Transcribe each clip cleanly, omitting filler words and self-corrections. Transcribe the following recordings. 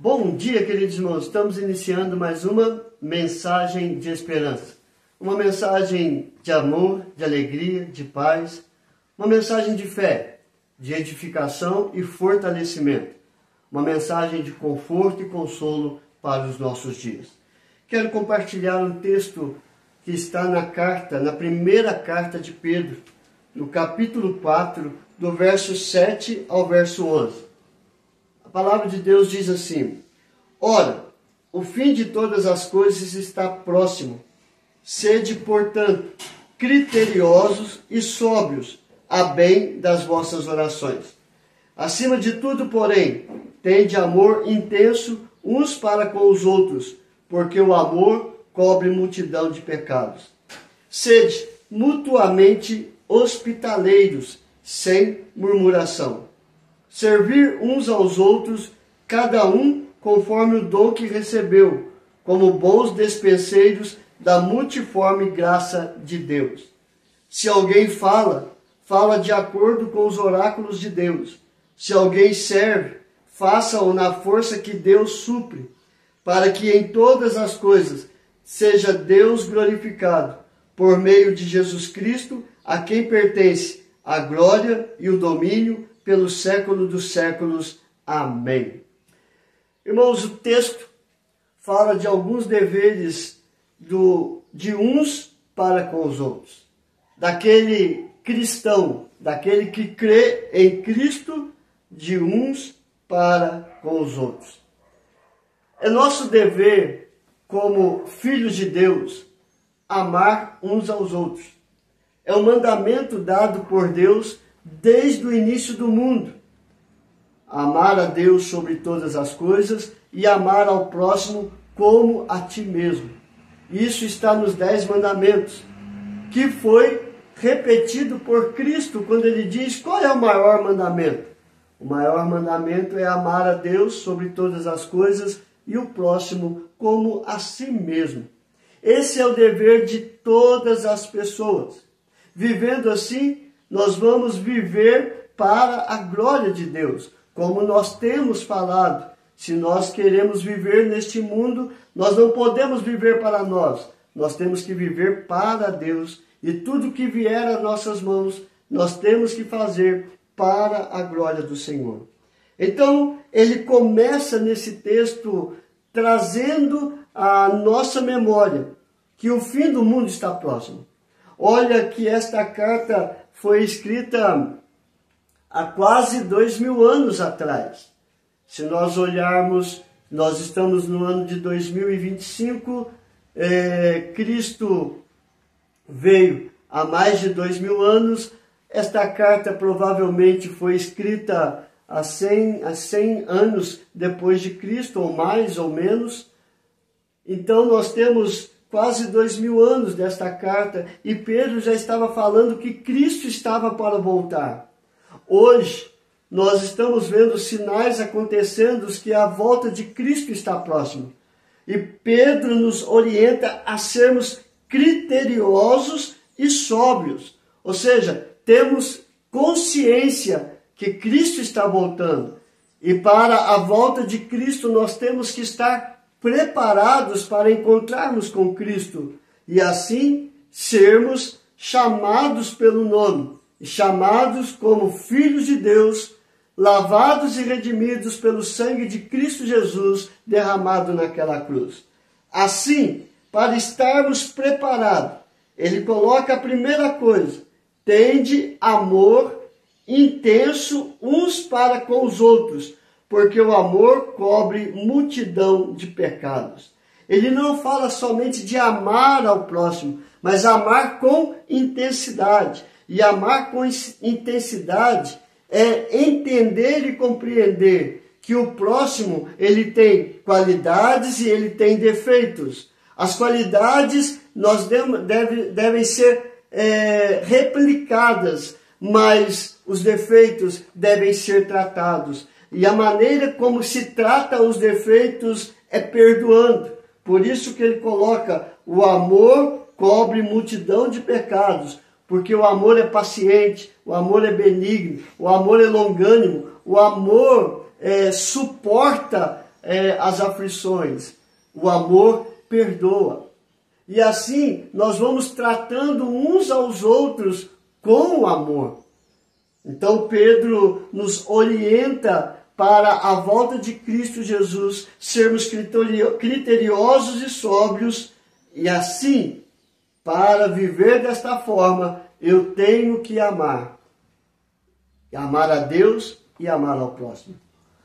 Bom dia, queridos irmãos. Estamos iniciando mais uma mensagem de esperança. Uma mensagem de amor, de alegria, de paz. Uma mensagem de fé, de edificação e fortalecimento. Uma mensagem de conforto e consolo para os nossos dias. Quero compartilhar um texto que está na primeira carta de Pedro, no capítulo 4, do verso 7 ao verso 11. A palavra de Deus diz assim: Ora, o fim de todas as coisas está próximo. Sede, portanto, criteriosos e sóbrios, a bem das vossas orações. Acima de tudo, porém, tende amor intenso uns para com os outros, porque o amor cobre multidão de pecados. Sede mutuamente hospitaleiros, sem murmuração. Servir uns aos outros, cada um conforme o dom que recebeu, como bons despenseiros da multiforme graça de Deus. Se alguém fala, fala de acordo com os oráculos de Deus. Se alguém serve, faça-o na força que Deus supre, para que em todas as coisas seja Deus glorificado, por meio de Jesus Cristo, a quem pertence a glória e o domínio pelo século dos séculos. Amém. Irmãos, o texto fala de alguns deveres de uns para com os outros. Daquele cristão, daquele que crê em Cristo, de uns para com os outros. É nosso dever, como filhos de Deus, amar uns aos outros. É um mandamento dado por Deus desde o início do mundo. Amar a Deus sobre todas as coisas e amar ao próximo como a ti mesmo. Isso está nos 10 mandamentos, que foi repetido por Cristo quando ele diz: qual é o maior mandamento? O maior mandamento é amar a Deus sobre todas as coisas e o próximo como a si mesmo. Esse é o dever de todas as pessoas. Vivendo assim, nós vamos viver para a glória de Deus. Como nós temos falado, se nós queremos viver neste mundo, nós não podemos viver para nós. Nós temos que viver para Deus. E tudo que vier às nossas mãos, nós temos que fazer para a glória do Senhor. Então, ele começa nesse texto trazendo à nossa memória que o fim do mundo está próximo. Olha que esta carta foi escrita há quase 2000 anos atrás. Se nós olharmos, nós estamos no ano de 2025, Cristo veio há mais de 2000 anos. Esta carta provavelmente foi escrita há 100 anos depois de Cristo, ou mais ou menos. Então nós temos quase 2000 anos desta carta, e Pedro já estava falando que Cristo estava para voltar. Hoje, nós estamos vendo sinais acontecendo que a volta de Cristo está próxima. E Pedro nos orienta a sermos criteriosos e sóbrios. Ou seja, temos consciência que Cristo está voltando. E para a volta de Cristo nós temos que estar preparados para encontrarmos com Cristo e assim sermos chamados pelo nome, chamados como filhos de Deus, lavados e redimidos pelo sangue de Cristo Jesus derramado naquela cruz. Assim, para estarmos preparados, ele coloca a primeira coisa: tende amor intenso uns para com os outros, porque o amor cobre multidão de pecados. Ele não fala somente de amar ao próximo, mas amar com intensidade. E amar com intensidade é entender e compreender que o próximo, ele tem qualidades e ele tem defeitos. As qualidades devem ser replicadas, mas os defeitos devem ser tratados. E a maneira como se trata os defeitos é perdoando. Por isso que ele coloca: o amor cobre multidão de pecados. Porque o amor é paciente, o amor é benigno, o amor é longânimo, o amor suporta as aflições. O amor perdoa. E assim nós vamos tratando uns aos outros com o amor. Então Pedro nos orienta para a volta de Cristo Jesus, sermos criteriosos e sóbrios, e assim, para viver desta forma, eu tenho que amar. Amar a Deus e amar ao próximo.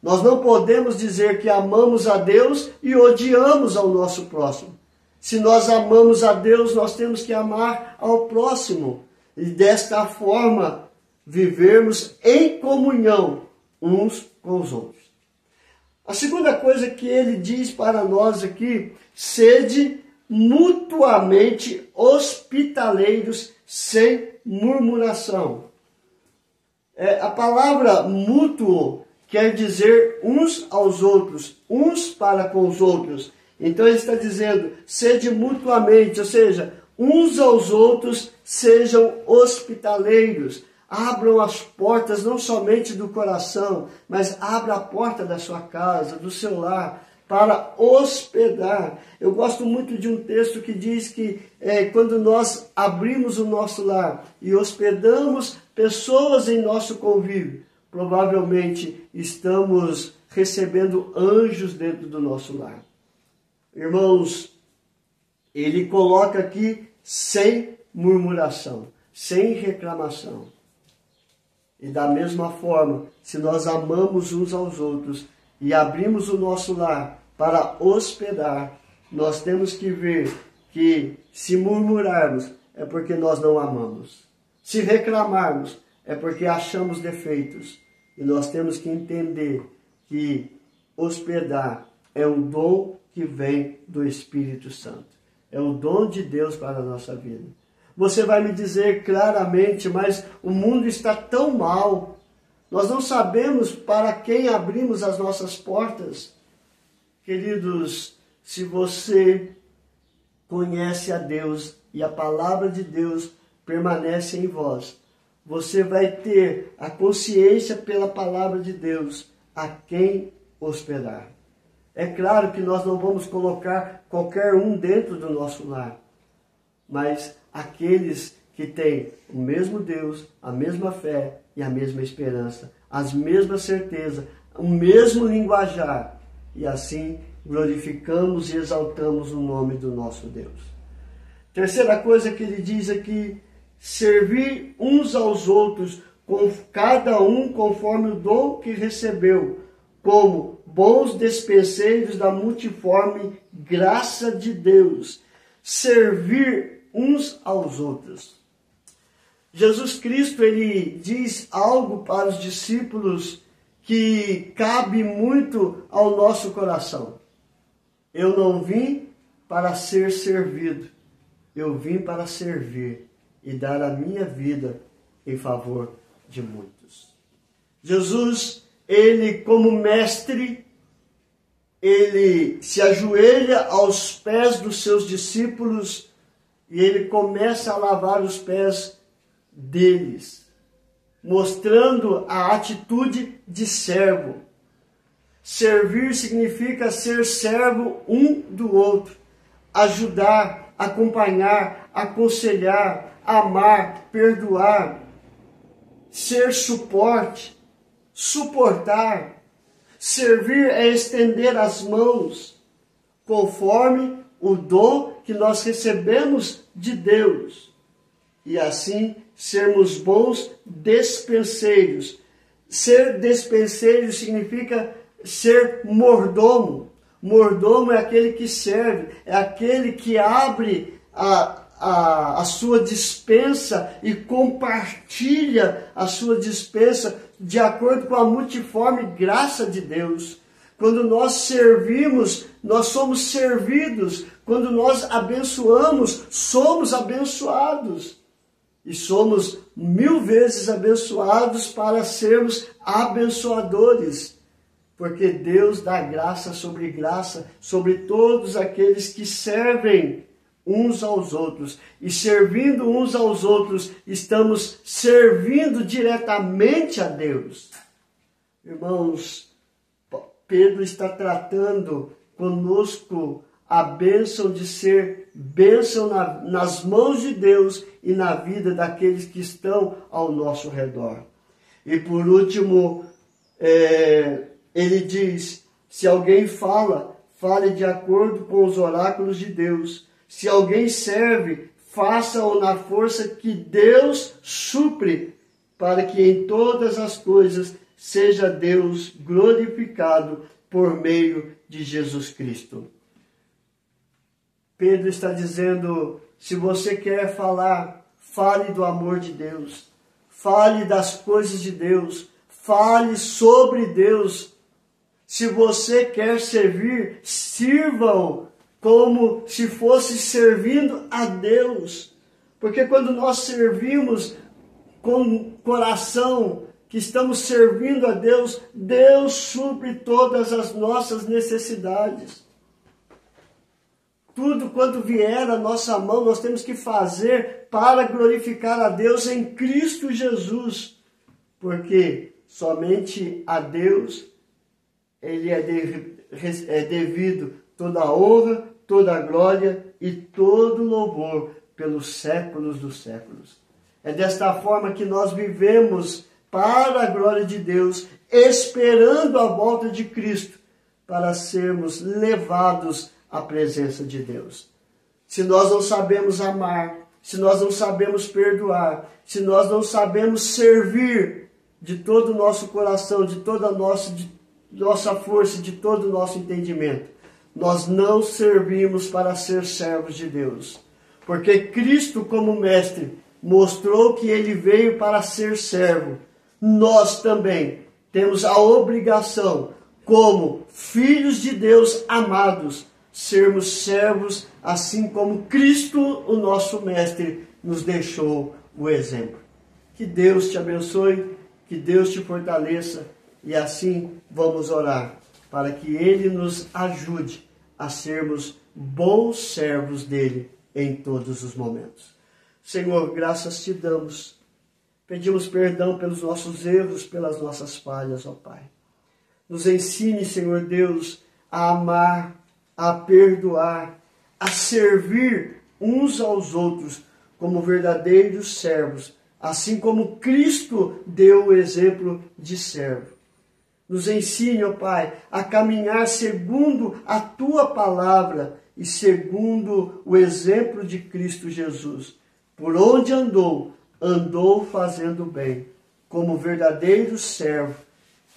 Nós não podemos dizer que amamos a Deus e odiamos ao nosso próximo. Se nós amamos a Deus, nós temos que amar ao próximo. E desta forma, vivermos em comunhão uns com os outros. A segunda coisa que ele diz para nós aqui, sede mutuamente hospitaleiros sem murmuração. A palavra mútuo quer dizer uns aos outros, uns para com os outros. Então ele está dizendo, sede mutuamente, ou seja, uns aos outros sejam hospitaleiros. Abram as portas não somente do coração, mas abra a porta da sua casa, do seu lar, para hospedar. Eu gosto muito de um texto que diz que quando nós abrimos o nosso lar e hospedamos pessoas em nosso convívio, provavelmente estamos recebendo anjos dentro do nosso lar. Irmãos, ele coloca aqui sem murmuração, sem reclamação. E da mesma forma, se nós amamos uns aos outros e abrimos o nosso lar para hospedar, nós temos que ver que se murmurarmos é porque nós não amamos. Se reclamarmos é porque achamos defeitos. E nós temos que entender que hospedar é um dom que vem do Espírito Santo. É o dom de Deus para a nossa vida. Você vai me dizer claramente, mas o mundo está tão mal. Nós não sabemos para quem abrimos as nossas portas. Queridos, se você conhece a Deus e a palavra de Deus permanece em vós, você vai ter a consciência pela palavra de Deus a quem hospedar. É claro que nós não vamos colocar qualquer um dentro do nosso lar, mas aqueles que têm o mesmo Deus, a mesma fé e a mesma esperança, as mesmas certezas, o mesmo linguajar, e assim glorificamos e exaltamos o nome do nosso Deus. Terceira coisa que ele diz aqui, servir uns aos outros, com cada um conforme o dom que recebeu, como bons despenseiros da multiforme graça de Deus. Servir uns aos outros. Jesus Cristo, ele diz algo para os discípulos que cabe muito ao nosso coração. Eu não vim para ser servido, eu vim para servir e dar a minha vida em favor de muitos. Jesus, ele como mestre, ele se ajoelha aos pés dos seus discípulos e ele começa a lavar os pés deles, mostrando a atitude de servo. Servir significa ser servo um do outro, ajudar, acompanhar, aconselhar, amar, perdoar, ser suporte, suportar. Servir é estender as mãos, conforme o dom que nós recebemos de Deus. E assim sermos bons despenseiros. Ser despenseiro significa ser mordomo. Mordomo é aquele que serve, é aquele que abre a sua despensa e compartilha a sua despensa de acordo com a multiforme graça de Deus. Quando nós servimos, nós somos servidos. Quando nós abençoamos, somos abençoados. E somos 1000 vezes abençoados para sermos abençoadores. Porque Deus dá graça sobre todos aqueles que servem uns aos outros. E servindo uns aos outros, estamos servindo diretamente a Deus. Irmãos, Pedro está tratando conosco a bênção de ser bênção nas mãos de Deus e na vida daqueles que estão ao nosso redor. E por último, ele diz, se alguém fale de acordo com os oráculos de Deus. Se alguém serve, faça-o na força que Deus supre, para que em todas as coisas seja Deus glorificado por meio de Jesus Cristo. Pedro está dizendo, se você quer falar, fale do amor de Deus, fale das coisas de Deus, fale sobre Deus. Se você quer servir, sirva-o como se fosse servindo a Deus. Porque quando nós servimos com coração, que estamos servindo a Deus, Deus supre todas as nossas necessidades. Tudo quanto vier à nossa mão, nós temos que fazer para glorificar a Deus em Cristo Jesus. Porque somente a Deus ele é devido toda a honra, toda a glória e todo o louvor pelos séculos dos séculos. É desta forma que nós vivemos para a glória de Deus, esperando a volta de Cristo, para sermos levados à presença de Deus. Se nós não sabemos amar, se nós não sabemos perdoar, se nós não sabemos servir de todo o nosso coração, de toda a nossa força, de todo o nosso entendimento, nós não servimos para ser servos de Deus. Porque Cristo, como mestre, mostrou que ele veio para ser servo. Nós também temos a obrigação, como filhos de Deus amados, sermos servos, assim como Cristo, o nosso mestre, nos deixou o exemplo. Que Deus te abençoe, que Deus te fortaleça, e assim vamos orar, para que Ele nos ajude a sermos bons servos dEle em todos os momentos. Senhor, graças te damos. Pedimos perdão pelos nossos erros, pelas nossas falhas, ó Pai. Nos ensine, Senhor Deus, a amar, a perdoar, a servir uns aos outros como verdadeiros servos, assim como Cristo deu o exemplo de servo. Nos ensine, ó Pai, a caminhar segundo a Tua palavra e segundo o exemplo de Cristo Jesus. Por onde andou fazendo bem, como verdadeiro servo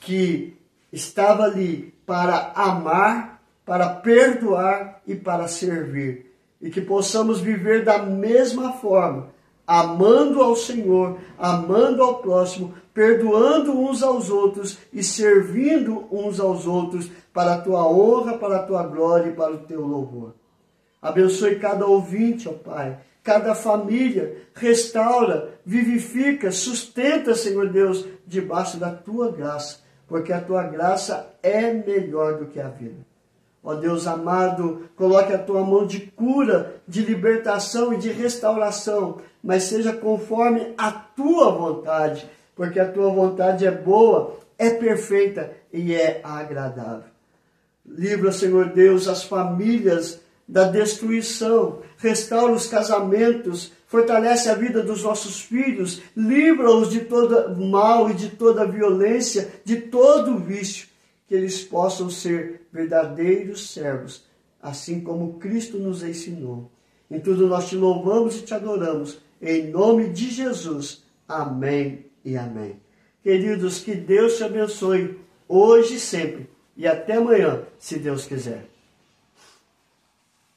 que estava ali para amar, para perdoar e para servir. E que possamos viver da mesma forma, amando ao Senhor, amando ao próximo, perdoando uns aos outros e servindo uns aos outros para a Tua honra, para a Tua glória e para o Teu louvor. Abençoe cada ouvinte, ó Pai, cada família, restaura, vivifica, sustenta, Senhor Deus, debaixo da Tua graça, porque a Tua graça é melhor do que a vida. Ó Deus amado, coloque a Tua mão de cura, de libertação e de restauração, mas seja conforme a Tua vontade, porque a Tua vontade é boa, é perfeita e é agradável. Livra, Senhor Deus, as famílias da destruição, restaura os casamentos, fortalece a vida dos nossos filhos, livra-os de todo mal e de toda violência, de todo vício, que eles possam ser verdadeiros servos, assim como Cristo nos ensinou. Em tudo nós te louvamos e te adoramos, em nome de Jesus. Amém e amém. Queridos, que Deus te abençoe hoje e sempre, e até amanhã, se Deus quiser.